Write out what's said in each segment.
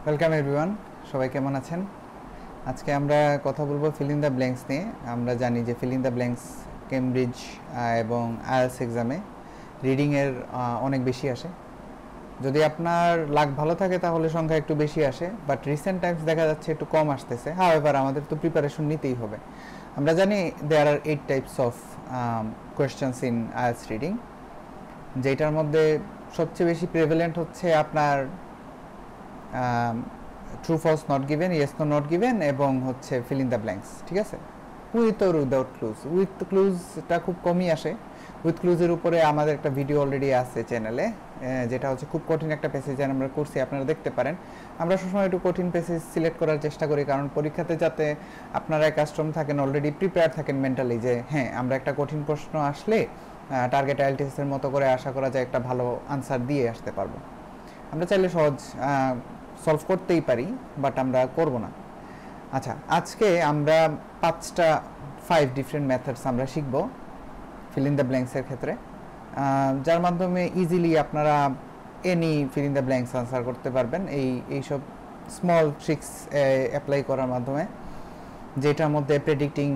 Welcome everyone, সবাই কেমন আছেন? আজকে আমরা কথা বলবো ফিল ইন দ্য ব্ল্যাঙ্কস নিয়ে। আমরা জানি যে feel in the blanks Cambridge এবং আইএলটিএস এক্সামে রিডিংয়ের অনেক বেশি আসে। যদি আপনার লাক ভালো থাকে তাহলে সংখ্যা একটু বেশি আসে, বাট রিসেন্ট টাইমস দেখা যাচ্ছে একটু কম আসতেছে। হাওয়েভার আমাদের তো প্রিপারেশন নিতেই হবে। আমরা জানি there are 8 types of questions in IELTS reading, যেটার মধ্যে সবচেয়ে বেশি প্রেভেলেন্ট হচ্ছে আপনার true false not given, yes no not given এবং হচ্ছে ফিল ইন দ্য ব্ল্যাঙ্কস। ঠিক আছে, with or without clues. With ক্লুজটা খুব কমই আসে। উইথ ক্লুজের উপরে আমাদের একটা ভিডিও অলরেডি আছে চ্যানেলে, যেটা হচ্ছে খুব কঠিন একটা প্যাসেজ আমরা করছি, আপনারা দেখতে পারেন। আমরা সবসময় একটু কঠিন প্যাসেজ সিলেক্ট করার চেষ্টা করি, কারণ পরীক্ষাতে যাতে আপনারা কাস্টম থাকেন, অলরেডি প্রিপেয়ার থাকেন মেন্টালি, যে হ্যাঁ আমরা একটা কঠিন প্রশ্ন আসলে টার্গেট আইএলটিএসের মতো করে আশা করা যায় একটা ভালো আনসার দিয়ে আসতে পারবো। আমরা চাইলে সহজ সলভ করতেই পারি, বাট আমরা করব না। আচ্ছা, আজকে আমরা 5 ডিফারেন্ট মেথডস আমরা শিখব ফিল ইন দ্য ব্ল্যাঙ্কসের ক্ষেত্রে, যার মাধ্যমে ইজিলি আপনারা any feel in the blanks answer করতে পারবেন এইসব স্মল ট্রিক্স অ্যাপ্লাই করার মাধ্যমে, যেটার মধ্যে প্রেডিক্টিং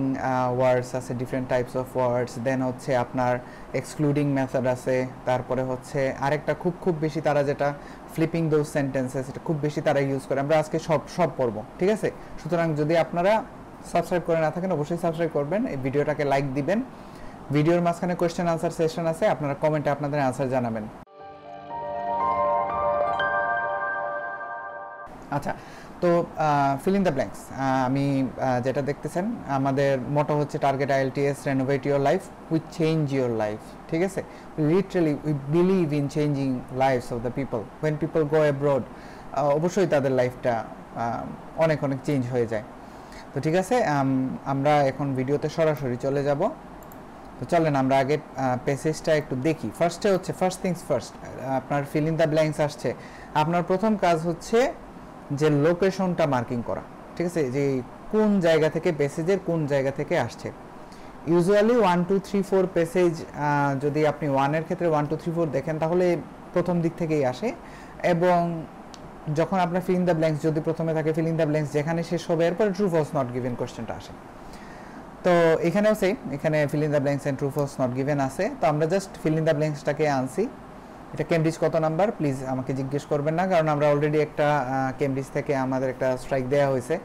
ওয়ার্ডস আছে, ডিফারেন্ট টাইপস অফ ওয়ার্ডস, দেন হচ্ছে আপনার এক্সক্লুডিং মেথড আছে, তারপরে হচ্ছে আরেকটা খুব বেশি তারা যেটা ফ্লিপিং দোজ সেন্টেন্সেস, এটা খুব বেশি তারা ইউজ করে। আমরা আজকে সব পড়বো, ঠিক আছে? সুতরাং যদি আপনারা সাবস্ক্রাইব করে না থাকেন অবশ্যই সাবস্ক্রাইব করবেন, এই ভিডিওটাকে লাইক দিবেন। ভিডিওর মাঝখানে কোয়েশ্চেন আনসার সেশন আছে, আপনারা কমেন্টে আপনাদের আনসার জানাবেন। আচ্ছা, তো ফিল ইন দ্য ব্ল্যাঙ্কস আমি যেটা দেখতেছেন, আমাদের মোটো হচ্ছে target IELTS renovate your life with change your life. ঠিক আছে, literally we believe in changing lives of the people. When people go abroad, অবশ্যই তাদের লাইফটা অনেক চেঞ্জ হয়ে যায়। তো ঠিক আছে, আমরা এখন ভিডিওতে সরাসরি চলে যাব। তো চলেন আমরা আগে প্যাসেজটা একটু দেখি। ফার্স্ট থিংস ফার্স্ট, আপনার ফিল ইন দ্য ব্ল্যাঙ্কস আসছে, আপনার প্রথম কাজ হচ্ছে যে লোকেশনটা মার্কিং করা। ঠিক আছে, যে কোন জায়গা থেকে প্যাসেজের কোন জায়গা থেকে আসছে। ইউজুয়ালি 1 2 3 4 প্যাসেজ, যদি আপনি 1-এর ক্ষেত্রে 1 2 3 4 দেখেন তাহলে প্রথম দিক থেকেই আসে, এবং যখন আপনার ফিল ইন দ্য ব্ল্যাঙ্কস যদি প্রথমে থাকে, ফিল ইন দ্য ব্ল্যাঙ্কস যেখানে শেষ হবে এরপর ট্রু ফলস নট গিভেন কোশ্চেনটা আসে। তো এখানেও সেম, এখানে fill in the blanks and true false not given আছে। তো আমরা জাস্ট ফিল ইন দ্য ব্ল্যাঙ্কসটাকে আনছি। এটা কেমব্রিজ কত নাম্বার প্লিজ আমাকে জিজ্ঞেস করবেন না, কারণ আমরা অলরেডি একটা কেমব্রিজ থেকে আমাদের একটা স্ট্রাইক দেওয়া হয়েছে।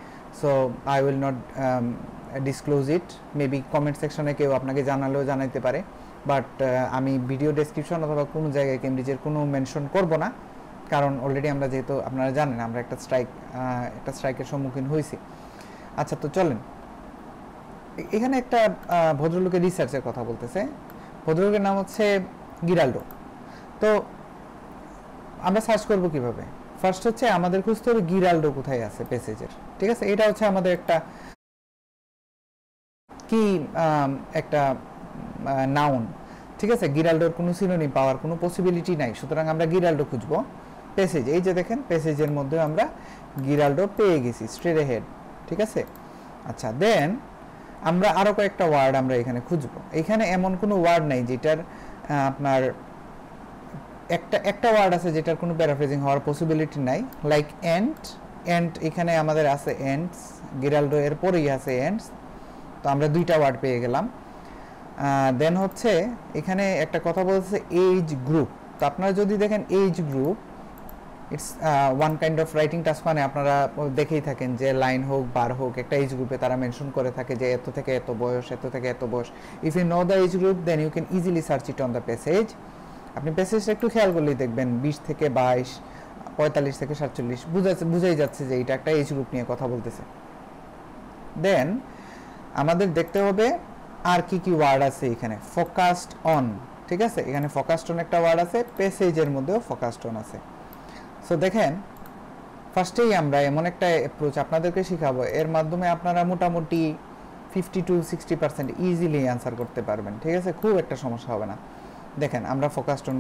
So I will not disclose it. Maybe comment সেকশনে কেউ আপনাকে জানালেও জানাইতে পারে, বাট আমি ভিডিও ডেসক্রিপশন অথবা কোনো জায়গায় কেমব্রিজের কোনো মেনশন করব না, কারণ অলরেডি আমরা যেহেতু আপনারা জানেন আমরা একটা স্ট্রাইকের সম্মুখীন হয়েছি। আচ্ছা, তো চলেন, এখানে একটা ভদ্রলোকের রিসার্চের কথা বলতেছে। ভদ্রলোকের নাম হচ্ছে গিরাল্ডো। তো আমরা সার্চ করব কিভাবে? ফার্স্ট হচ্ছে আমাদের খুঁজতে হবে গিরাল্ডো কোথায় আছে প্যাসেজের। ঠিক আছে, এটা হচ্ছে আমাদের একটা কি একটা নাউন। ঠিক আছে, গিরাল্ডোর কোনো সিনোনিম পাওয়ার কোনো পসিবিলিটি নাই, সুতরাং আমরা গিরাল্ডো খুঁজবো প্যাসেজ। এই যে দেখেন প্যাসেজের মধ্যে আমরা গিরাল্ডো পেয়ে গেছি স্ট্রেট হেড। ঠিক আছে, আচ্ছা, দেন আমরা আরও কয়েকটা ওয়ার্ড আমরা এখানে খুঁজবো। এখানে এমন কোনো ওয়ার্ড নাই যেটার আপনার একটা ওয়ার্ড আছে যেটার কোনো প্যারাফ্রেজিং হওয়ার পসিবিলিটি নাই, লাইক এন্ড এখানে আমাদের আছে এন্ডস, গিরাল্ডো এর পরেই আছে এন্ডস। তো আমরা 2টা ওয়ার্ড পেয়ে গেলাম। দেন হচ্ছে এখানে একটা কথা বলছে এজ গ্রুপ। তো আপনারা যদি দেখেন age group, it's one kind of writing task, মানে আপনারা দেখেই থাকেন যে লাইন হোক বার হোক একটা এজ গ্রুপে তারা মেনশন করে থাকে যে এত থেকে এত বয়স, এত থেকে এত বয়স। If you know the age group then you can easily search it on the passage. আপনি প্যাসেজটা একটু খেয়াল করলেই দেখবেন 20 থেকে 22, 45 থেকে 47 বুঝাই যাচ্ছে যে এটা একটা এজ গ্রুপ নিয়ে কথা বলতেছে। দেন আমাদের দেখতে হবে আর কি ওয়ার্ড আছে এখানে। ফোকাসড অন, ঠিক আছে, এখানে ফোকাসড অন একটা ওয়ার্ড আছে, প্যাসেজের মধ্যেও ফোকাসড অন আছে। সো দেখেন, ফার্স্টেই আমরা এমন একটা অ্যাপ্রোচ আপনাদেরকে শেখাবো, এর মাধ্যমে আপনারা মোটামুটি 50 to 60% ইজিলি অ্যান্সার করতে পারবেন। ঠিক আছে, খুব একটা সমস্যা হবে না। দেখেন আমরা ফোকাসড অন,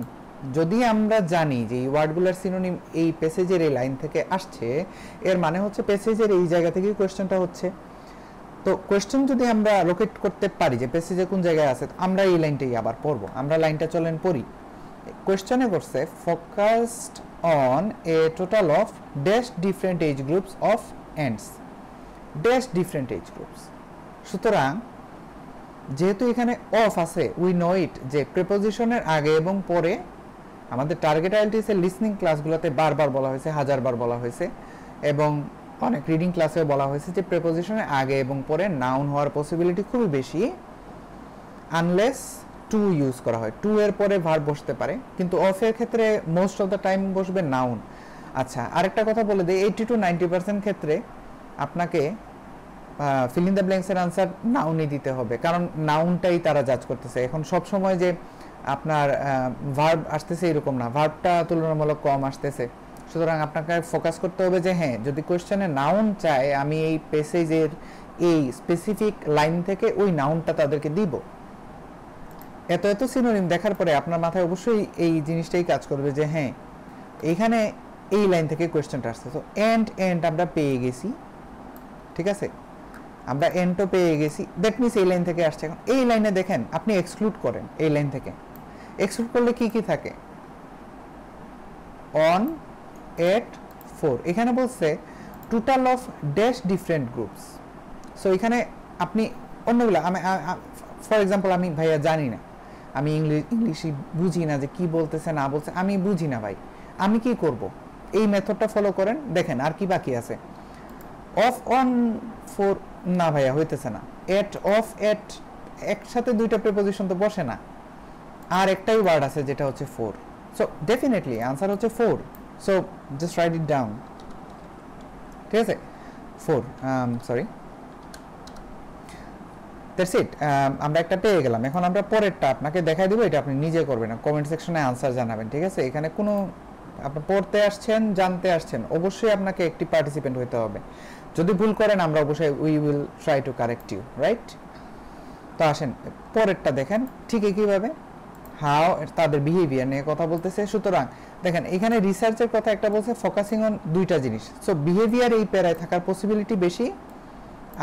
যদি আমরা জানি যে এই ওয়ার্ডগুলোর সিনোনিম এই প্যাসেজের এই লাইন থেকে আসছে, এর মানে হচ্ছে প্যাসেজের এই জায়গা থেকেই কোয়েশ্চেনটা হচ্ছে। তো কোয়েশ্চেন যদি আমরা লোকেট করতে পারি যে প্যাসেজে কোন জায়গায় আছে, আমরা এই লাইনটাই আবার পড়বো। আমরা লাইনটা চলেন পড়ি। কোয়েশ্চনে করছে focused on a total of dash different age groups of ends, dash different age groups. সুতরাং যেহেতু এখানে অফ আছে, উই নো ইট যে প্রিপোজিশনের আগে এবং পরে আমাদের টার্গেট আইএলটিএস এর লিসনিং ক্লাসগুলোতে বারবার বলা হয়েছে, হাজারবার বলা হয়েছে, এবং অনেক রিডিং ক্লাসেও বলা হয়েছে যে প্রিপোজিশনের আগে এবং পরে নাউন হওয়ার পসিবিলিটি খুবই বেশি, আনলেস টু ইউজ করা হয়। টু এর পরে ভার্ব বসতে পারে, কিন্তু অফের ক্ষেত্রে মোস্ট অফ দ্য টাইম বসবে নাউন। আচ্ছা, আরেকটা কথা বলে দিই, 80 to 90% ক্ষেত্রে আপনাকে ফিল ইন দ্য ব্ল্যাঙ্কসের আনসার নাউনই দিতে হবে, কারণ নাউনটাই তারা জাজ করতেছে। এখন সব সময় যে আপনার ভার্ব আসতেছে এরকম না, ভার্বটা তুলনামূলক কম আসতেছে। সুতরাং আপনাকে ফোকাস করতে হবে যে হ্যাঁ, যদি কোয়েশ্চেনে নাউন চায়, আমি এই প্যাসেজের এই স্পেসিফিক লাইন থেকে ওই নাউনটা তাদেরকে দিব। এত এত সিনোনিম দেখার পরে আপনার মাথায় অবশ্যই এই জিনিসটাই কাজ করবে যে হ্যাঁ, এইখানে এই লাইন থেকে কোয়েশ্চেনটা আসছে। তো এন্ড আমরা পেয়ে গেছি, ঠিক আছে, আমরা এন্ডও পেয়ে গেছি, দ্যাট মিনস এই লাইন থেকে আসছে। এখন এই লাইনে দেখেন, আপনি এক্সক্লুড করেন, এই লাইন থেকে এক্সক্লুড করলে কি কি থাকে? On, at, four. এখানে বলছে total of dash different groups. So এখানে আপনি অন্যগুলো, আমি ফর এক্সাম্পল, আমি ভাইয়া জানি না, আমি ইংলিশই বুঝি না যে কি বলতেছে না বলছে, আমি বুঝি না ভাই, আমি কি করব? এই মেথডটা ফলো করেন, দেখেন আর কি বাকি আছে। অফ, অন, ফোর, না ভাইয়া হইতেছে না। এট, অফ, এট, একসাথে দুইটা প্রিপোজিশন তো বসে না, আর একটাই ওয়ার্ড আছে যেটা হচ্ছে ফোর। সো ডেফিনেটলি আনসার হচ্ছে four. So just right it down, ঠিক আছে, ফোর, সরি, দ্যাটস ইট। আমরা একটা পেয়ে গেলাম। এখন আমরা পরেরটা আপনাকে দেখাই দিব, এটা আপনি নিজে করবেন না, কমেন্ট সেকশনে আনসার জানাবেন, ঠিক আছে। এখানে কোনো আপনি পড়তে আসছেন, জানতে আসছেন, অবশ্যই আপনাকে একটি পার্টিসিপেন্ট হতে হবে। যদি ভুল করেন, আমরা অবশ্যই we will try to correct you, right? তো আসেন পরেরটা দেখেন, ঠিক একইভাবে হাউ তাদের বিহেভিয়ার নিয়ে কথা বলতেছে। সুতরাং দেখেন, এখানে রিসার্চের কথা একটা বলছে, ফোকাসিং অন দুইটা জিনিস। সো বিহেভিয়ার এই প্যারায় থাকার পসিবিলিটি বেশি,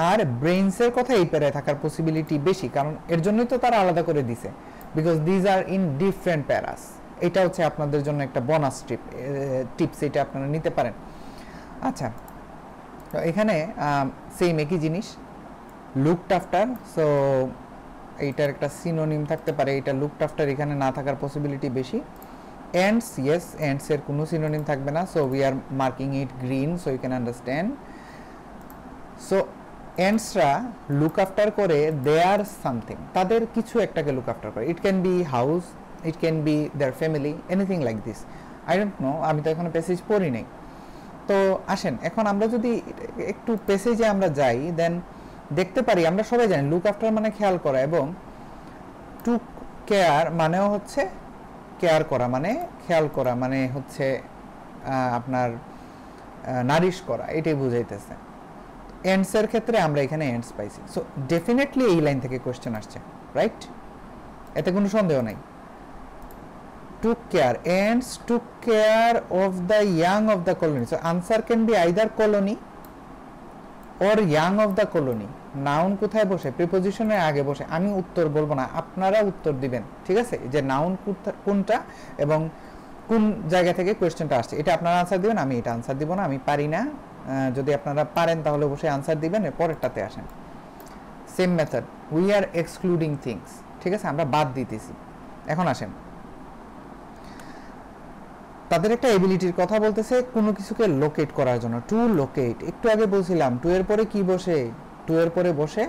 আর ব্রেইনসের কথা এই প্যারায় থাকার পসিবিলিটি বেশি, কারণ এর জন্যই তো তারা আলাদা করে দিছে, because these are in different paras. এটা হচ্ছে আপনাদের জন্য একটা বোনাস টিপস, এটা আপনারা নিতে পারেন। আচ্ছা, তো এখানে সেম একই জিনিস, লুকড আফটার। সো এইটার একটা সিনোনিম থাকতে পারে, এটা লুকড আফটার এখানে না থাকার পসিবিলিটি বেশি। এন্ডস, ইয়েস, এন্ডস এর কোনো সিনোনিম থাকবে না, so we are marking it green so you can understand. So এন্ডসরা লুক আফটার করে দেয়ার সামথিং, তাদের কিছু একটাকে লুক আফটার করে। It can be house, it can be their family, anything like this. I don't know, আমি তো এখনো passage পড়ি নাই। তো আসেন, এখন আমরা যদি একটু প্যাসেজে আমরা যাই, দেন দেখতে পারি, আমরা সবাই জানি লুক আফটার মানে খেয়াল করা, এবং টু কেয়ার মানেও হচ্ছে কেয়ার করা, মানে খেয়াল করা, মানে হচ্ছে আপনার নারিশ করা, এটাই বুঝাইতেছে। এন্ডসের ক্ষেত্রে আমরা এখানে এন্ডস পাইছি। সো ডেফিনেটলি এই লাইন থেকে কোয়েশ্চেন আসছে, রাইট? এতে কোনো সন্দেহ নাই। took care, ants took care of the young of the colony. So answer can be either colony or young of the colony. Noun কোথায় বসে? প্রিপোজিশনের আগে বসে। আমি উত্তর বলবো না, আপনারা উত্তর দিবেন, ঠিক আছে, যে নাউন কোনটা এবং কোন জায়গা থেকে কোয়েশ্চেনটা আসছে, এটা আপনারা আনসার দিবেন, আমি এটা আনসার দিব না, আমি পারি না। যদি আপনারা পারেন তাহলে অবশ্যই আনসার দিবেন। পরেরটাতে আসেন, same method, we are excluding things, ঠিক আছে, আমরা বাদ দিতেছি। এখন আসেন, তাদের একটা এবিলিটির কথা বলতেছে, কোনো কিছুকে লোকেট করার জন্য। টু লোকেট, একটু আগে বলছিলাম টু এর পরে কি বসে? টু এর পরে বসে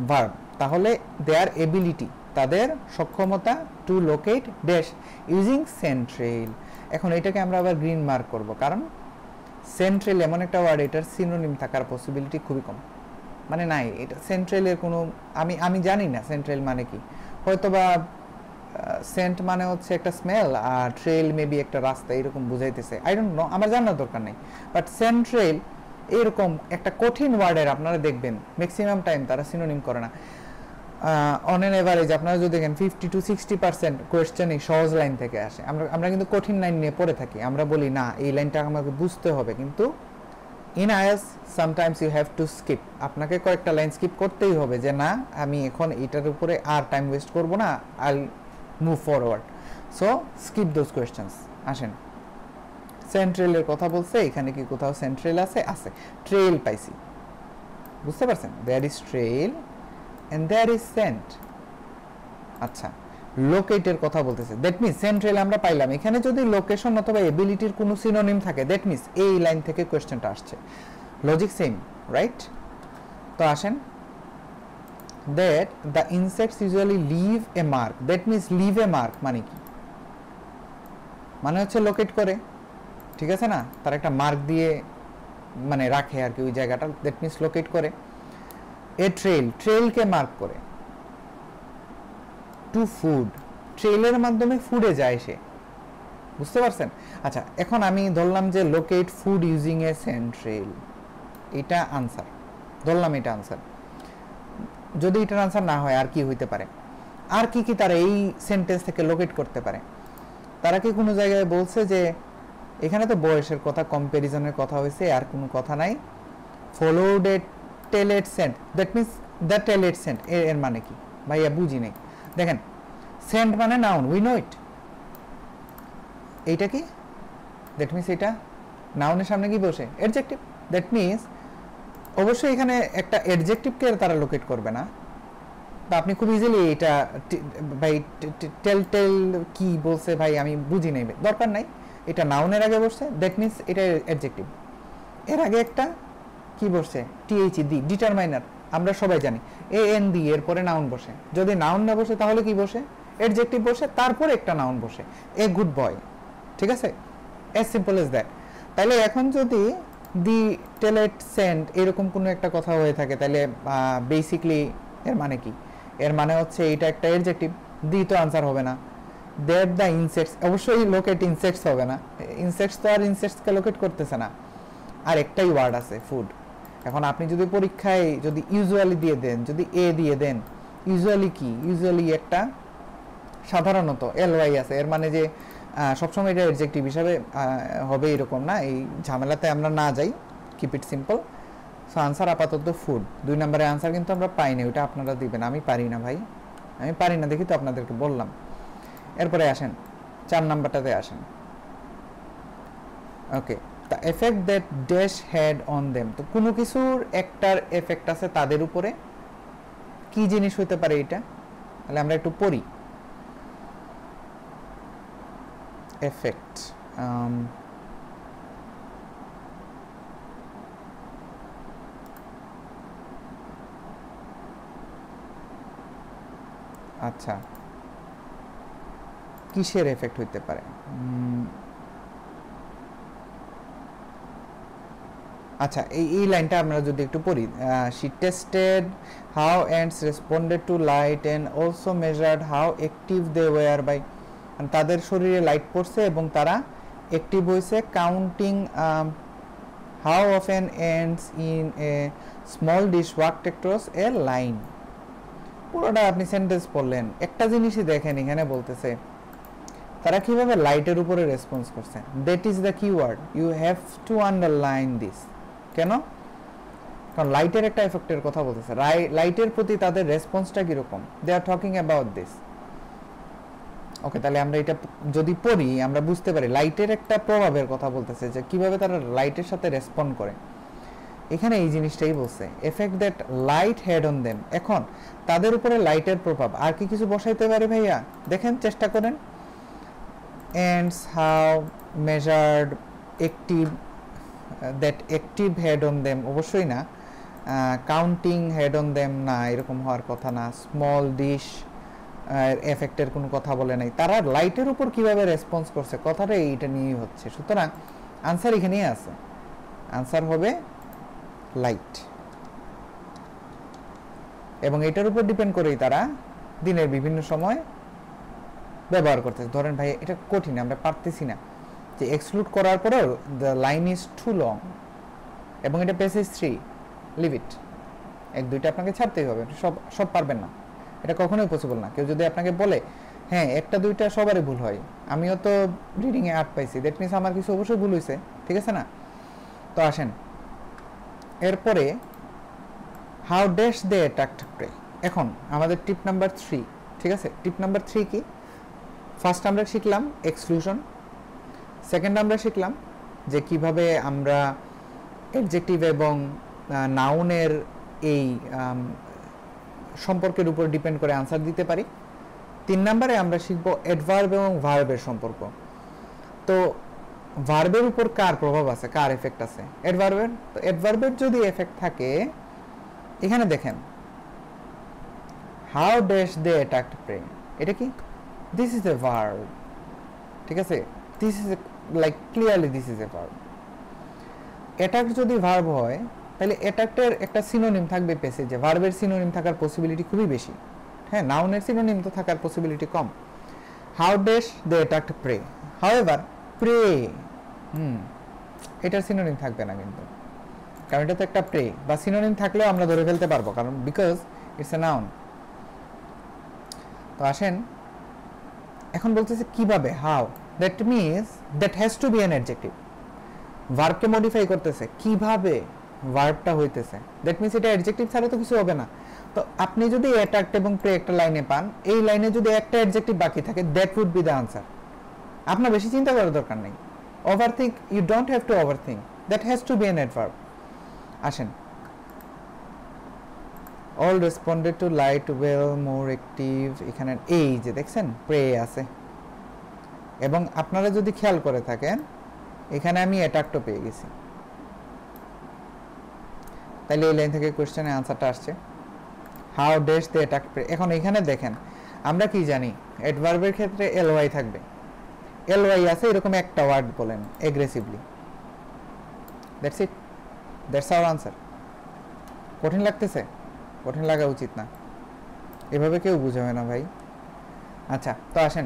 ভার্ব। তাহলে দেয়ার এবিলিটি, তাদের সক্ষমতা, to locate dash using central. এখন এটাকে আমরা আবার গ্রিন মার্ক করব, কারণ সেন্ট্রেল এমন একটা ওয়ার্ড, এটার সিনোনিম থাকার পসিবিলিটি খুবই কম, মানে নাই। এটা সেন্ট্রেলের কোনো, আমি জানি না সেন্ট্রেল মানে কি। হয়তোবা সেন্ট মানে হচ্ছে একটা স্মেল, আর ট্রেল মেবি একটা রাস্তা, এরকম বুঝাইতেছে, আই ডোন্ট নো, আমার জানার দরকার নেই। বাট সেন্ট্রেল এরকম একটা কঠিন ওয়ার্ডের আপনারা দেখবেন ম্যাক্সিমাম টাইম তারা সিনোনিম করে না। অন এন এভারেজ আপনারা যদি দেখেন 50 to 60% কোয়েশ্চেনই সহজ লাইন থেকে আসে। আমরা কিন্তু কঠিন লাইন নিয়ে পড়ে থাকি, আমরা বলি না এই লাইনটা আমাকে বুঝতে হবে, কিন্তু in IELTS sometimes you have to skip, আপনাকে কয়েকটা লাইন স্কিপ করতেই হবে, যে না আমি এখন এটার উপরে আর টাইম ওয়েস্ট করব না, I move forward. So skip those questions. আসেন, সেন্ট্রেলের কথা বলছে, এখানে কি কোথাও সেন্ট্রেল আছে? আছে। ট্রেল পাইছি, বুঝতে পারছেন? There is trail and there is scent. আচ্ছা, লোকেটের কথা বলতেছে, দ্যাট মিন্স সেন্ট্রেল আমরা পাইলাম, এখানে যদি লোকেশন অথবা এবিলিটির কোনো সিনোনিম থাকে দ্যাট মিন্স এই লাইন থেকে কোয়েশ্চেনটা আসছে। Logic same, right? তো আসেন, that the insects usually live a mark, that means live a mark মানে কি? মানে হচ্ছে লোকেট করে, ঠিক আছে না? তার একটা মার্ক দিয়ে মানে রাখে আর কি ওই জায়গাটা, দ্যাট মিন্স লোকেট করে। এ ট্রেল, ট্রেলকে মার্ক করে। টু ফুড, ট্রেলের মাধ্যমে ফুডে যায় সে, বুঝতে পারছেন? আচ্ছা, এখন আমি ধরলাম যে locate food using a central, এটা আনসার ধরলাম, এটা আনসার। যদি এটার আনসার না হয় আর কি হইতে পারে? আর কি কি তারা এই সেন্টেন্স থেকে লোকেট করতে পারে? তারা কি কোনো জায়গায় বলছে যে এখানে তো বয়সের কথা, কম্প্যারিজনের কথা হয়েছে, আর কোনো কথা নাই। Followed a tailed scent, that means the tailed scent, এর মানে কি ভাইয়া? বুঝি নাই। দেখেন, সেন্ট মানে নাউন, উই নো ইট। এইটা কি? দ্যাট মিন্স এটা নাউনের সামনে কি বসে? অ্যাডজেক্টিভ। দ্যাট মিন্স অবশ্যই এখানে একটা অ্যাডজেক্টিভকে তারা লোকেট করবে না। তো আপনি খুব ইজিলি এটা ভাই টেল টেল কি বলছে ভাই আমি বুঝি নাই, দরকার নাই, এটা নাউনের আগে বসছে, দ্যাট মিন্স এটা অ্যাডজেক্টিভ। এর আগে একটা কি বসছে? টিএইচ দি, ডিটারমাইনার, আমরা সবাই জানি। এ এন দি, এরপরে নাউন বসে। যদি নাউন না বসে তাহলে কি বসে? অ্যাডজেক্টিভ বসে, তারপর একটা নাউন বসে। এ গুড বয়, ঠিক আছে? As simple as that. তাহলে এখন যদি দি টেলেড সেন্ট এরকম কোনো একটা কথা হয়ে থাকে, তাহলে বেসিকলি এর মানে কি? এর মানে হচ্ছে এটা একটা অ্যাডজেক্টিভ, দি তো আনসার হবে না। দ্যাট দ্য ইনসেক্টস, অবশ্যই লোকেট ইনসেক্টস হবে না, ইনসেক্টস তো আর ইনসেক্টসকে লোকেট করতেছে না। আর একটাই ওয়ার্ড আছে, ফুড। এখন আপনি যদি পরীক্ষায় যদি ইউজুয়ালি দিয়ে দেন, যদি এ দিয়ে দেন, ইউজুয়ালি কি? ইউজুয়ালি একটা সাধারণত এলওয়াই আছে, এর মানে যে সবসময় এটা অ্যাডজেক্টিভ হিসাবে হবে এরকম না। এই ঝামেলাতে আমরা না যাই, keep it simple. So answer আপাতত ফুড। 2 নম্বরের আনসার কিন্তু আমরা পাইনি, ওটা আপনারা দিবেন। আমি পারি না ভাই, আমি পারি না, দেখি তো আপনাদেরকে বললাম। এরপরে আসেন 4 নাম্বারটাতে আসেন। Okay, the effect that dash had on them, তো কোনো কিছুর একটার এফেক্ট আছে তাদের উপরে, কি জিনিস হতে পারে এটা? তাহলে আমরা একটু পড়ি। এফেক্ট, আচ্ছা, কিসের এফেক্ট হইতে পারে? আচ্ছা, এই লাইনটা আমরা যদি একটু পড়ি। She tested how ants responded to light and also measured how active they were by, তাদের শরীরে লাইট পড়ছে এবং তারা অ্যাক্টিভ হয়েছে। Counting how often ants in a small dish walked across a line. পুরোটা আপনি সেন্টেন্স পড়লেন, একটা জিনিসই দেখেন এখানে বলতেছে তারা কিভাবে লাইটের উপরে রেসপন্স করছে। That is the keyword, you have to underline this. কেন? কারণ লাইটের একটা এফেক্টের কথা বলতেছে, লাইটের প্রতি তাদের রেসপন্সটা কিরকম, দে আর টকিং অ্যাবাউট দিস। ওকে, তাহলে আমরা এটা যদি পড়ি আমরা বুঝতে পারি লাইটের একটা প্রভাবের কথা বলতেছে, যে কিভাবে তারা লাইটের সাথে রেসপন্ড করে। এখানে এই জিনিসটাই বলছে, effect that light had on them. এখন তাদের উপরে লাইটের প্রভাব, আর কি কিছু বসাইতে পারে ভাইয়া? দেখেন, চেষ্টা করেন। Ends how measured active, that active head on them, অবশ্যই না। কাউন্টিং হেড অন দেম, না, এরকম হওয়ার কথা না। স্মল ডিশ এফেক্টের কোনো কথা বলে নাই। তারা লাইটের উপর কিভাবে রেসপন্স করছে, কথাটা এইটা নিয়েই হচ্ছে। সুতরাং আনসার এখানেই আছে, আনসার হবে লাইট। এবং এটার উপর ডিপেন্ড করেই তারা দিনের বিভিন্ন সময় ব্যবহার করতেছে। ধরেন ভাই এটা কঠিন, আমরা পারতেছি না, যে এক্সক্লুড করার পরেও the line is too long এবং এটা পেসেজ 3, লিভ ইট। 1-2টা আপনাকে ছাড়তেই হবে, সব পারবেন না, এটা কখনোই পসিবল না। কেউ যদি আপনাকে বলে হ্যাঁ 1-2টা সবারই ভুল হয়, আমিও তো রিডিংয়ে 8 পাইছি, দ্যাট মিনস আমার কিছু অবশ্যই ভুল হয়েছে, ঠিক আছে না? তো আসেন এরপরে, how dash they attract prey. এখন আমাদের টিপ নাম্বার 3, ঠিক আছে? টিপ নাম্বার 3 কি? ফার্স্ট আমরা শিখলাম এক্সক্লুশন, সেকেন্ড আমরা শিখলাম যে কিভাবে আমরা অ্যাডজেক্টিভ এবং নাউনের এই সম্পর্কের উপর ডিপেন্ড করে আনসার দিতে পারি। 3 নম্বরে আমরা শিখব অ্যাডভার্ব এবং ভার্বের সম্পর্ক। তো ভার্বের উপর কার প্রভাব আছে, কার এফেক্ট আছে অ্যাডভার্বের। তো অ্যাডভার্বের যদি এফেক্ট থাকে, এখানে দেখেন how dash they attacked prey, এটা কি, দিস ইজ এ ভার্ব, ঠিক আছে, this is like clearly this is a verb. Attack যদি ভার্ব হয় তাহলে অ্যাটাকের একটা সিনোনিম থাকবে প্যাসেজে, ভার্বের সিনোনিম থাকার পসিবিলিটি খুবই বেশি। হ্যাঁ, নাউনের সিনোনিম তো থাকার পসিবিলিটি কম। How dash they attacked prey, however prey এটার সিনোনিম থাকবে না কিন্তু, কারণ এটা তো একটা প্রে, বা সিনোনিম থাকলেও আমরা ধরে ফেলতে পারবো, কারণ বিকজ ইটস এ নাউন। তো আসেন এখন বলতেছে কিভাবে, how, that means that has to be an adjective. ভার্বকে মডিফাই করতেছে, কিভাবে ভার্বটা হইতেছে, দ্যাট মিনস এটা অ্যাডজেক্টিভ ছাড়া তো কিছু হবে না। তো আপনি যদি অ্যাটাকড এবং প্রে একটা লাইনে পান, এই লাইনে যদি একটা অ্যাডজেক্টিভ বাকি থাকে, that would be the answer. আপনার বেশি চিন্তা করার দরকার নেই, overthink, you don't have to overthink, that has to be an adverb. আসেন, all responded to light well, more active, এখানে এই যে দেখছেন প্রে আছে, এবং আপনারা যদি খেয়াল করে থাকেন এখানে আমি অ্যাটাকটা পেয়ে গেছি, তাহলে এই লাইন থেকে কোশ্চেনের আনসারটা আসছে how dash they attack prey. এখন এখানে দেখেন আমরা কি জানি, অ্যাডভার্বের ক্ষেত্রে এলওয়াই থাকবে, এলওয়াই আছে এরকম একটা ওয়ার্ড বলেন aggressively, that's it, that's our answer. কঠিন লাগতেছে? কঠিন লাগা উচিত না, এভাবে কেউ বুঝাবে না ভাই। আচ্ছা, তো আসেন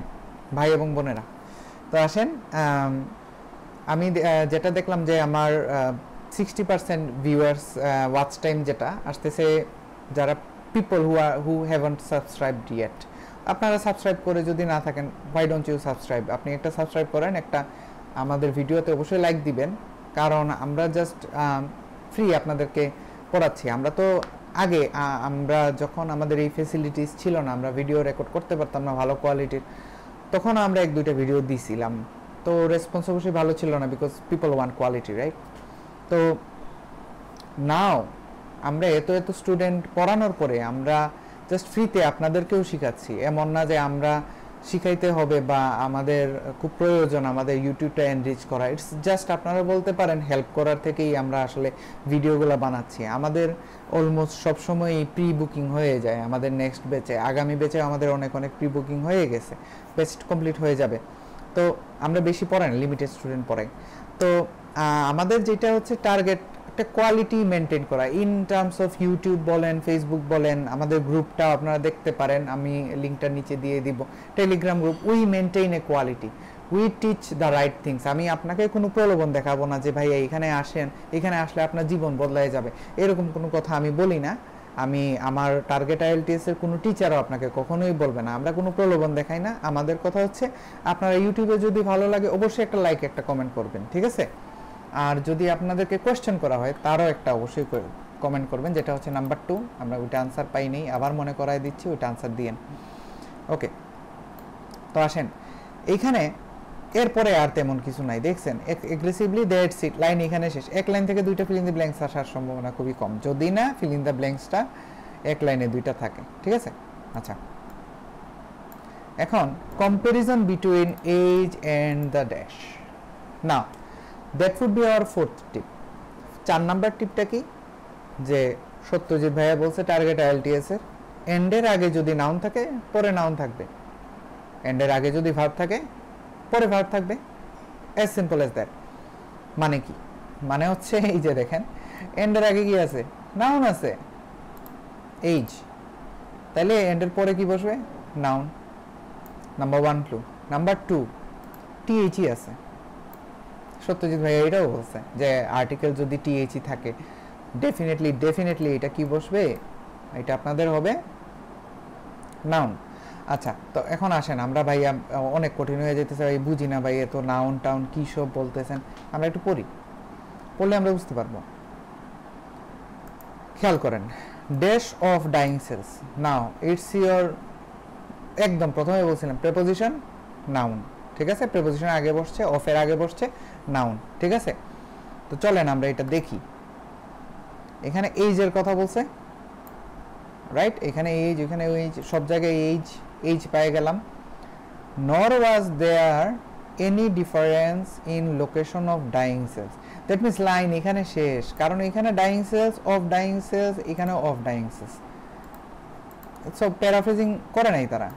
ভাই এবং বোনেরা, তো আসেন আমি যেটা দেখলাম যে আমার 60% ভিউয়ার্স ওয়াচ টাইম যেটা আসতেছে, যারা people who haven't subscribed yet. আপনারা সাবস্ক্রাইব করে যদি না থাকেন, হোয়াই ডোন্ট ইউ সাবস্ক্রাইব, আপনি একটা সাবস্ক্রাইব করেন, একটা আমাদের ভিডিওতে অবশ্যই লাইক দিবেন, কারণ আমরা জাস্ট ফ্রি আপনাদেরকে পড়াচ্ছি। আমরা তো আগে আমরা যখন আমাদের এই ফেসিলিটিস ছিল না, আমরা ভিডিও রেকর্ড করতে পারতাম না ভালো কোয়ালিটির, তখন আমরা 1-2টা ভিডিও দিছিলাম, তো রেসপন্স অবশ্যই ভালো ছিল না, because people want quality, right? তো নাও আমরা এত স্টুডেন্ট পড়ানোর পরে আমরা জাস্ট ফ্রিতে আপনাদেরকেও শিখাচ্ছি, এমন না যে আমরা শিখাইতে হবে বা আমাদের খুব প্রয়োজন আমাদের ইউটিউবটা এনরিচ করা। ইটস জাস্ট আপনারা বলতে পারেন হেল্প করার থেকেই আমরা আসলে ভিডিওগুলো বানাচ্ছি। আমাদের অলমোস্ট সবসময় প্রি বুকিং হয়ে যায় আমাদের নেক্সট ব্যাচে, আগামী ব্যাচে আমাদের অনেক প্রি বুকিং হয়ে গেছে, ব্যাচ কমপ্লিট হয়ে যাবে। তো আমরা বেশি পড়াই না, লিমিটেড স্টুডেন্ট পড়াই। তো আমাদের যেটা হচ্ছে টার্গেট একটা কোয়ালিটি মেনটেন করা, ইন টার্মস অফ ইউটিউব বলেন, ফেসবুক বলেন, আমাদের গ্রুপটা আপনারা দেখতে পারেন, আমি লিঙ্কটা নিচে দিয়ে দিব, Telegram group. We maintain A quality, we teach the right things. আমি আপনাকে কোনো প্রলোভন দেখাবো না যে ভাই এখানে আসেন, এখানে আসলে আপনার জীবন বদলায় যাবে, এরকম কোনো কথা আমি বলি না। আমি আমার টার্গেট আইএলটিএস এর কোনো টিচারও আপনাকে কখনোই বলবে না, আমরা কোনো প্রলোভন দেখাই না। আমাদের কথা হচ্ছে আপনারা ইউটিউবে যদি ভালো লাগে অবশ্যই একটা লাইক, একটা কমেন্ট করবেন, ঠিক আছে? আর যদি আপনাদেরকে কোয়েশ্চেন করা হয় তারও একটা অবশ্যই কমেন্ট করবেন, যেটা হচ্ছে নাম্বার 2। আমরা ওইটা আনসার পাই নেই, আবার মনে করাই দিচ্ছি, ওইটা আনসার দিয়েন। ওকে, তো আসেন এইখানে এরপরে আর তেমন কিছু নাই, দেখছেন এগ্রেসিভলি দ্যাটস ইট, লাইন এখানে শেষ। এক লাইন থেকে 2টা ফিল ইন দ্য ব্ল্যাঙ্কস আসার সম্ভাবনা খুবই কম, যদি না ফিল ইন দ্য ব্ল্যাঙ্কসটা এক লাইনে 2টা থাকে, ঠিক আছে? আচ্ছা, এখন comparison between age and the dash. Now that would be our 4th tip. 4 number টিপটা কি, যে সত্যজিৎ ভাইয়া বলছে টার্গেট আইএলটিএস এর এন্ডের আগে যদি নাউন থাকে পরে নাউন থাকবে, এন্ডের আগে যদি ভার্ব থাকে পরে ভার্ব থাকবে, অ্যাজ সিম্পল অ্যাজ দ্যাট। মানে কি, মানে হচ্ছে এই যে দেখেন এন্ডের আগে কি আছে, নাউন আছে, এইজ, তাহলে এন্ডের পরে কি বসবে, নাউন। Number 1 clue. নাম্বার 2 টিএইচই আছে। সত্যজিৎ ভাই এটাও বলছে যে আর্টিকেল যদি টিএইচই থাকে ডেফিনেটলি এটা কি বসবে, এটা আপনাদের হবে নাউন। আচ্ছা, তো এখন আসেন আমরা ভাইয়া অনেক কঠিন হয়ে যেতেছে ভাই, বুঝি না ভাই, এত নাউন টাউন কি সব বলতেছেন, আমরা একটু পড়লে আমরা বুঝতে পারবো। খেয়াল করেন, dash of dying cells. Now it's your, একদম প্রথমে বলছিলাম প্রেপোজিশন নাউন, ঠিক আছে? প্রিপোজিশন আগে বসছে, অফ এর আগে বসছে নাউন, ঠিক আছে? তো চলেন আমরা এটা দেখি। এখানে এইজ এর কথা বলছে, রাইট? এখানে এইজ, এখানে এইজ, সব জায়গায় এইজ, এইজ পেয়ে গেলাম। Nor was there any difference in location of dying cells. That means line এখানে শেষ, কারণ এখানে dying cells, of dying cells, এখানে অফ ডাইং সেলস। সব প্যারাফ্রেজিং করে নাই তারা।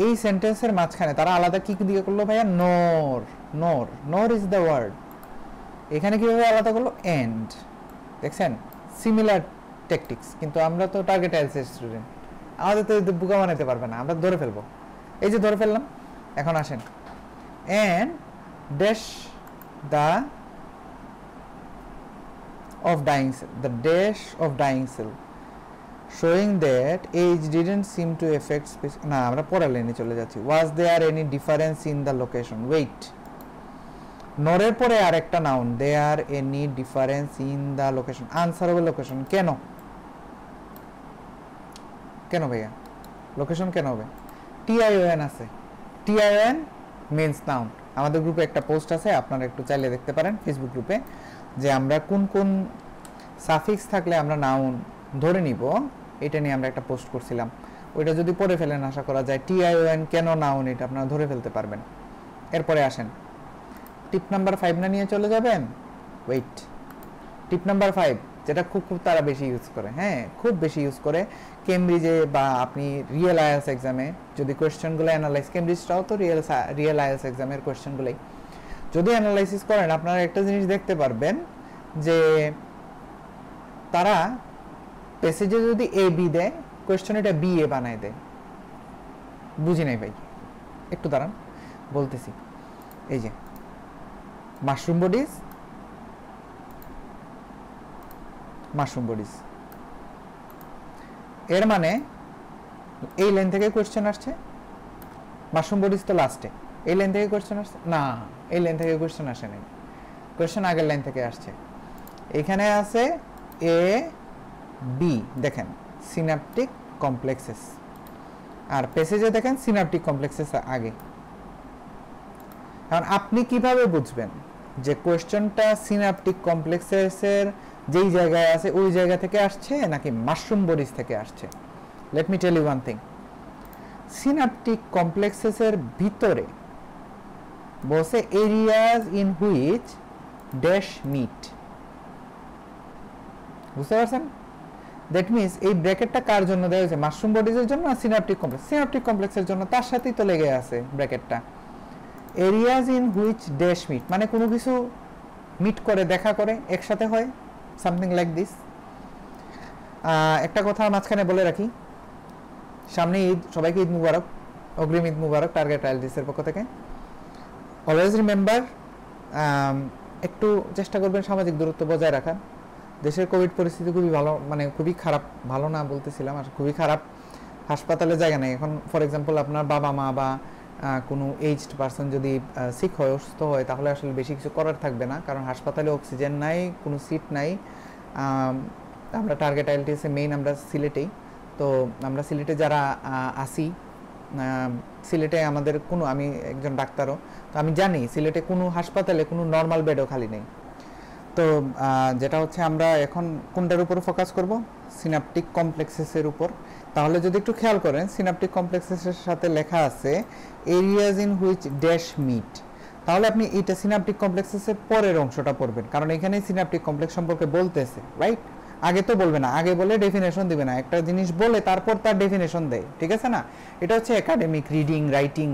এই সেন্টেন্সের মাঝখানে তারা আলাদা কি দিয়ে করলো ভাইয়া? নর, নর, নর ইজ দ্য ওয়ার্ড। এখানে কিভাবে আলাদা করলো? এন্ড। দেখছেন সিমিলার ট্যাকটিক্স, কিন্তু আমরা তো টার্গেট আইএলটিএস এর স্টুডেন্ট, আমাদের তো বোকা বানাতে পারবে না, আমরা ধরে ফেলবো। এই যে ধরে ফেললাম। এখন আসেন, and dash the of dying cell, the dash of dying cell showing that age didn't seem to affect না, আমরা পরের লাইনে চলে যাচ্ছি। was there any difference in the location? wait, নরের পরে আরেকটা noun, there any difference in the location, answerable location। কেন, কেন ভাইয়া লোকেশন কেন হবে? টিআইওএন আছে, টিআইওএন মিন্স নাউন। আমাদের গ্রুপে একটা পোস্ট আছে, আপনারা একটু চাইলে দেখতে পারেন ফেসবুক গ্রুপে, যে আমরা কোন কোন সাফিক্স থাকলে আমরা নাউন ধরে নিব, এটা নিয়ে আমরা একটা পোস্ট করছিলাম। ওইটা যদি পড়ে ফেলেন আশা করা যায় টিআইওএন কেন নাউন এটা আপনারা ধরে ফেলতে পারবেন। এরপরে আসেন টিপ নাম্বার 5 না নিয়ে চলে যাবেন। ওয়েট, টিপ নাম্বার 5 যেটা খুব তারা বেশি ইউজ করে, হ্যাঁ খুব বেশি ইউজ করে কেমব্রিজে বা আপনি রিয়েল আইএলটিএস এক্সামে যদি কোয়েশ্চেনগুলো অ্যানালাইজ, কেমব্রিজটাও তো রিয়েল আইএলটিএস এক্সামের কোয়েশ্চেনগুলোই যদি অ্যানালাইসিস করেন, আপনারা একটা জিনিস দেখতে পারবেন যে তারা প্যাসেজে যদি এ বি দেয়, কোয়েশ্চেন এটা বি এ বানায় দেয়। বুঝি নাই ভাই, একটু দাঁড়ান বলতেছি। এই যে মাশরুম বডিজ, মাশরুম বডিজ, এর মানে এই লাইন থেকে কোয়েশ্চেন আসছে, মাশরুম বডিজ তো লাস্টে, এই লাইন থেকে কোয়েশ্চেন আসছে না, এই লাইন থেকে কোয়েশ্চেন আসে নাই, কোয়েশ্চেন আগের লাইন থেকে আসছে। এখানে আছে এ বি, দেখেন সিনাপটিক কমপ্লেক্সেস, আর প্যাসেজে দেখেন সিনাপটিক কমপ্লেক্সেস আগে। কারণ আপনি কিভাবে বুঝবেন যে কোয়েশ্চেনটা সিনাপটিক কমপ্লেক্সেসের যেই জায়গায় আছে ওই জায়গা থেকে আসছে নাকি মাশরুম বডিজ থেকে আসছে? Let me tell you one thing, synaptic কমপ্লেক্সেসের ভিতরে বসে areas in which dash meet, বুঝতে পারছেন? দ্যাট মিনস এই ব্র্যাকেটটা কার জন্য দেওয়া হয়েছে? মাশরুম বডিজের জন্য আর সিনাপটিক কমপ্লেক্স? সিনাপটিক কমপ্লেক্সের জন্য, তার সাথেই তো লেগে আছে ব্র্যাকেটটা। Areas in which dash meet মানে কোনো কিছু মিট করে, দেখা করে, একসাথে হয়, সামথিং লাইক দিস। একটা কথা মাঝখানে বলে রাখি, সামনে ঈদ, সবাইকে ঈদ মুবারক, অগ্রিম ঈদ মুবারক টার্গেট আইএলটিএস এর পক্ষ থেকে। অলওয়েজ রিমেম্বার, একটু চেষ্টা করবেন সামাজিক দূরত্ব বজায় রাখার। দেশের কোভিড পরিস্থিতি খুবই ভালো, মানে খুবই খারাপ, ভালো না বলতেছিলাম, আর খুবই খারাপ। হাসপাতালে জায়গা নেই এখন। ফর এক্সাম্পল আপনার বাবা মা বা কোনো এইজড পারসন যদি সিক হয়, অসুস্থ হয়, তাহলে আসলে বেশি কিছু করার থাকবে না, কারণ হাসপাতালে অক্সিজেন নাই, কোনো সিট নাই। আমরা টার্গেট আইএলটিএসে মেইন আমরা সিলেটেই, তো আমরা সিলেটে যারা আসি, সিলেটে আমাদের কোনো, আমি একজন ডাক্তারও, তো আমি জানি সিলেটে কোনো হাসপাতালে কোনো নর্মাল বেডও খালি নেই। তো যেটা হচ্ছে আমরা এখন কোনটার উপর ফোকাস করব? সিনাপটিক কমপ্লেক্সেসের উপর। তাহলে যদি একটু খেয়াল করেন, সিনাপটিক কমপ্লেক্সেসের সাথে লেখা আছে areas in which dash meet, তাহলে আপনি এটা সিনাপটিক কমপ্লেক্সেসের পরের অংশটা পড়বেন, কারণ এখানে সিনাপটিক কমপ্লেক্স সম্পর্কে বলতেছে, রাইট? আগে তো বলবে না, আগে বলে ডেফিনেশন দিবে না, একটা জিনিস বলে তারপর তার ডেফিনেশন দেয়, ঠিক আছে না? এটা হচ্ছে academic reading, writing,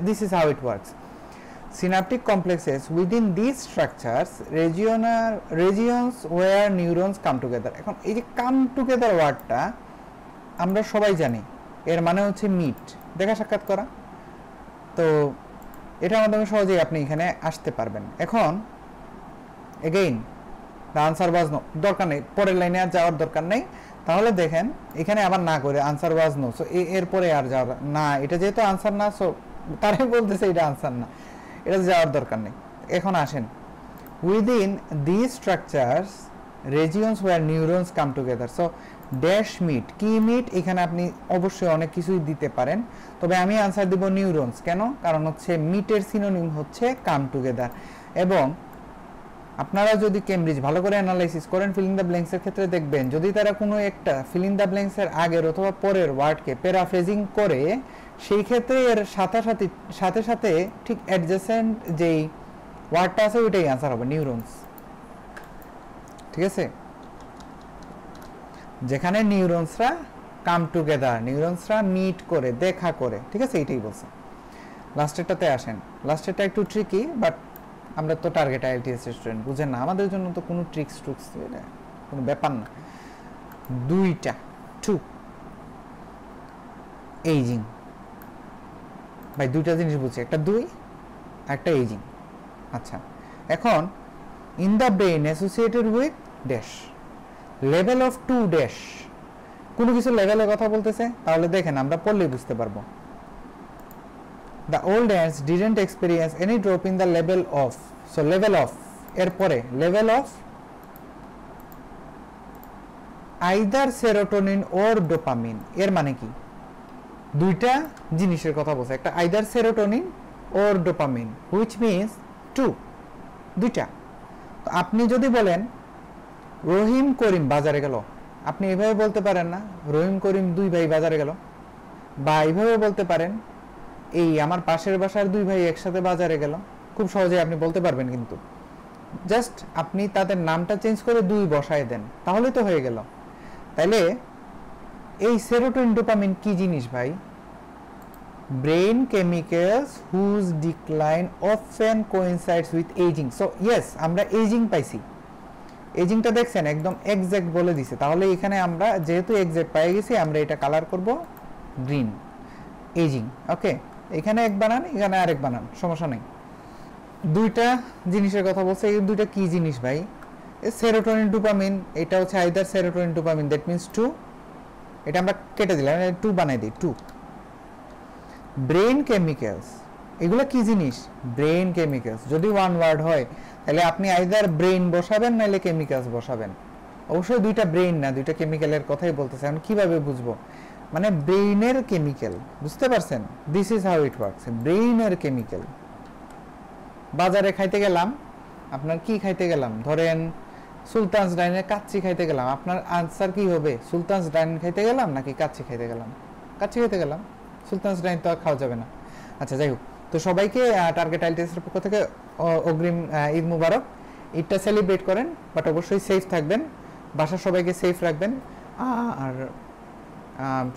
this is how it works. Synaptic complexes within these structures regions where neurons come together। এখন এই যে কাম টুগেদার ওয়ার্ডটা আমরা সবাই জানি, এর মানে হচ্ছে মিট, দেখা সাক্ষাৎ করা। তো এটার মাধ্যমে সহজেই আপনি এখানে আসতে পারবেন। এখন again the answer was no, দরকার নেই, পরের লাইনে আর যাওয়ার দরকার নেই। তাহলে দেখেন এখানে আবার না করে আনসার ওয়াজ নো, সো এরপরে আর যাওয়ার না, এটা যেহেতু আনসার না, সো তারাই বলতেছে এটা আনসার না, এটা যাওয়ার দরকার নেই। এখন আসেন, within this structures regions were neurons come together. So dash meet, কি মিট? এখানে আপনি অবশ্যই অনেক কিছুই দিতে পারেন, তবে আমি আনসার দিব নিউরনস। কেন? কারণ হচ্ছে মিটের সিনোনিম হচ্ছে কাম টুগেদার। এবং আপনারা যদি কেমব্রিজ ভালো করে অ্যানালাইসিস করেন ফিলিং দ্য ব্ল্যাঙ্কসের ক্ষেত্রে দেখবেন, যদি তারা কোনো একটা ফিলিং দ্য ব্ল্যাঙ্কসের আগের অথবা পরের ওয়ার্ডকে প্যারাফ্রেজিং করে, সেই ক্ষেত্রে এর সাথে সাথে ঠিক অ্যাডজেসেন্ট যেই ওয়ার্ডটা আছে ওইটাই আনসার হবে, নিউরনস। ঠিক আছে, যেখানে নিউরনসরা কাম টুগেদার, নিউরনসরা মিট করে, দেখা করে। ঠিক আছে, এইটাই বলছে। লাস্টেরটাতে আসেন। লাস্টেরটা একটু ট্রিকি, বাট আমরা তো টার্গেট আইএলটিএস স্টুডেন্ট, বুঝেন না, আমাদের জন্য তো কোনো ট্রিক্স কোনো ব্যাপার না। দুইটা টু এইজিং, ভাই দুইটা জিনিস বুঝছি, একটা দুই একটা এইজিং। আচ্ছা, এখন in the brain associated with dash, level of to dash, কোনো কিছু লেভেলের কথা বলতেছে, তাহলে দেখেন আমরা পড়লেই বুঝতে পারবো। The old ants didn't experience any drop in the level of, so level of এরপরে level of either serotonin or dopamine, এর মানে কি? দুইটা জিনিসের কথা বলছে, একটা either serotonin or dopamine, which means two, দুইটা। তো আপনি যদি বলেন রহিম করিম বাজারে গেল, আপনি এভাবে বলতে পারেন না রহিম করিম দুই ভাই বাজারে গেল, বা এইভাবে বলতে পারেন এই আমার পাশের বাসার দুই ভাই একসাথে বাজারে গেল, খুব সহজে আপনি বলতে পারবেন। কিন্তু জাস্ট আপনি তাদের নামটা চেঞ্জ করে দুই বসায় দেন, তাহলেই তো হয়ে গেল। তাইলে এই সেরোটোনিন ডোপামিন কি জিনিস ভাই? Brain chemicals whose decline often coincides with aging. So yes, আমরা এজিং পাইছি। এজিংটা দেখছেন একদম এক্সাক্ট বলে দিছে। তাহলে এখানে আমরা যেহেতু এক্সাক্ট পেয়ে গেছি, আমরা এটা কালার করব গ্রিন, এজিং। ওকে, এখানে এক বানান, এখানে আরেক বানান, সমস্যা নেই। দুইটা জিনিসের কথা বলছে, এই দুইটা কি জিনিস ভাই? সেরোটোনিন ডোপামিন, এটা হচ্ছে either serotonin dopamine, that means two, এটা আমরা কেটে দিলাম, টু বানাই দিই, টু। ব্রেইন কেমিক্যালস, এগুলো কি জিনিস? Brain chemicals. যদি ওয়ান ওয়ার্ড হয় তাহলে আপনি আইদার ব্রেইন বসাবেন নাহলে কেমিক্যালস বসাবেন। অবশ্যই দুইটা ব্রেইন না, দুইটা কেমিক্যালের কথাই বলতেছে। আমি কিভাবে বুঝবো? মানে ব্রেইনের কেমিক্যাল, বুঝতে পারছেন? This is how it works, ব্রেইনের কেমিক্যাল। বাজারে খাইতে গেলাম, আপনার কি খাইতে গেলাম? ধরেন সুলতানস ডাইনের কাচ্চি খাইতে গেলাম, আপনার আনসার কি হবে? সুলতানস ডাইন খাইতে গেলাম নাকি কাচ্চি খাইতে গেলাম? কাচ্চি খাইতে গেলাম, সুলতানস ডাইন তো আর খাওয়া যাবে না। আচ্ছা, যাই হোক, তো সবাইকে টার্গেট আইএলটিএস এর পক্ষ থেকে অগ্রিম ঈদ মুবারক। ঈদটা সেলিব্রেট করেন, বাট অবশ্যই সেফ থাকবেন, বাসার সবাইকে সেফ রাখবেন, আর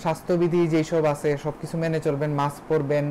স্বাস্থ্যবিধি যেসব আছে সব কিছু মেনে চলবেন, মাস্ক পরবেন।